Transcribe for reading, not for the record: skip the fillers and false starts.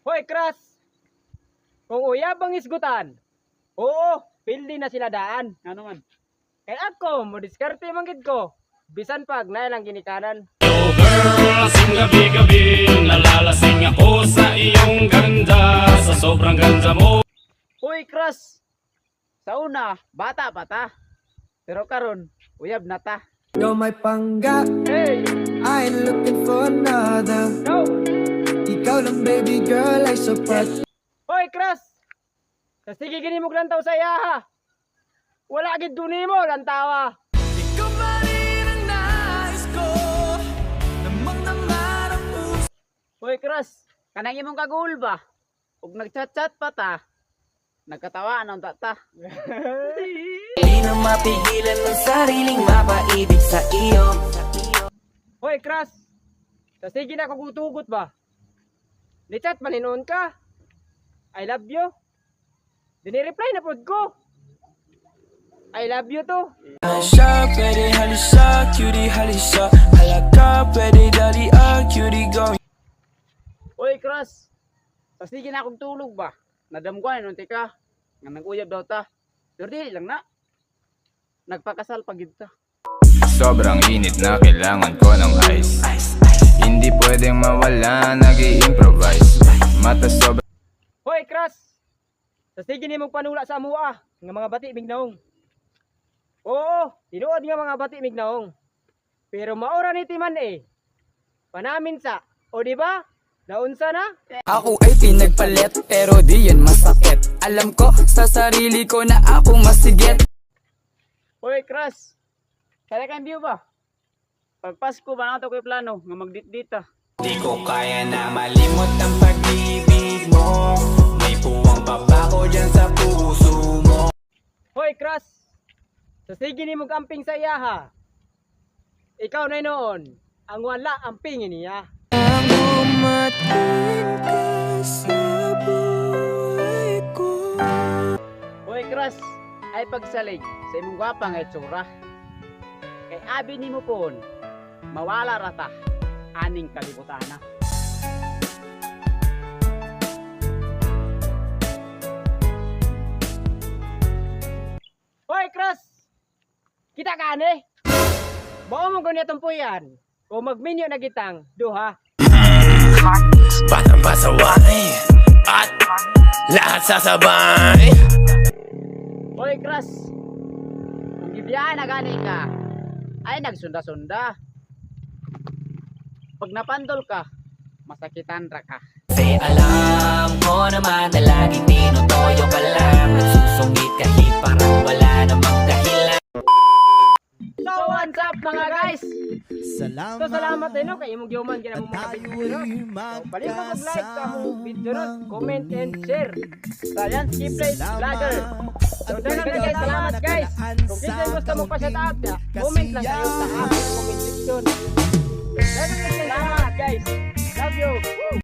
Hoy, Kras! Kung uyab ang isgutan, oo, pildi na sila daan. Ano man? Kay ako, modiskarte manggid ko. Bisan pag nailang ginikanan. Oh girl, lasing gabi-gabi, nalalasing ako sa iyong ganda, sa sobrang ganda mo. Uy, Kras! Sa una, bata pa ta. Pero karon, uyab na ta. You're my pangga, Hey! I ain't looking for another. No! Ikaw lang baby girl ay sapat. Hoy, Kras! Sige gini mo lantaw sa iyaha. Wala gid duni mo lantawa. Ikaw pa rin ang nais ko, namang naman ang puso. Uy, Kras! Kanang imong kagul ba? Ug nagchat-chat pa ta. Nagkatawa anong ta. Di na mapigilan ng sariling mapaibig sa iyo. Hoy, Kras! Sige na kung tugot ba? Ni-chat maninon ka. I love you. Dini-reply na pod ko. I love you to. Halika, pwede halisa, cutie halisa. Halaka, pwede dali cutie go. Uy, Kras! Sige na akong tulog ba? Nadamguan nung tika. Nga nag-uyab daw ta. Pero di lang na. Nagpakasal pagid ta. Sobrang init na kailangan ko ng ice. Hindi pwedeng mawala, nag-i-improvise. Mata sobrang Hoy, Kras! Sige ni mong panula sa amua nga mga bati mignaong. Oo, tinuod nga mga bati mignaong. Pero maora ni timan eh. Panamin sa, o di ba? Naunsa na? Ako ay pinagpalit pero di yan masakit. Alam ko sa sarili ko na ako masigit. Hoy, Kras! Kaya kayong view ba? Pag Pasko ba na ito ko'y plano nga magdit-dita. Di ko kaya na malimot ang pag-ibig mo. May puwang babako dyan sa puso mo. Hoy, Kras! Sige ni mong camping sa iyaha. Ikaw na noon, ang wala ang pingin niya. Ang umatin ka sa buhay ko. Hoy, Kras! Ay pagsalig sa imong gwapang itsura. Kay abi ni mo pon, mawala rata, aning kalibutan na. Hoy, Kras! Kita ka ane? Bao mo ganyan tumpuyan. O magminyo na gitang, duha. Batang pasaway at lahat sasabay. Hoy, Kras! Kung gibiyahan na gani ka, ay nagsunda-sunda. Pag napandol ka, masakitan ra ka. Kasi alam ko naman na laging tinutoyo ka lang. Nagsusungit kahit parang wala namang dahilan. So, what's up mga guys? Salamat. So, salamat din no, kay imong giuman kina mong Tayo'y makapit no? So, balik mo mag-like sa mong video no, comment and share. So, yan, Skip Place Vlogger. So, dagan na guys, salamat guys. Kung kinsa gusto mo pa shout out ya, comment lang kayo sa comment section. Dagan na guys, salamat guys. Love you. Woo!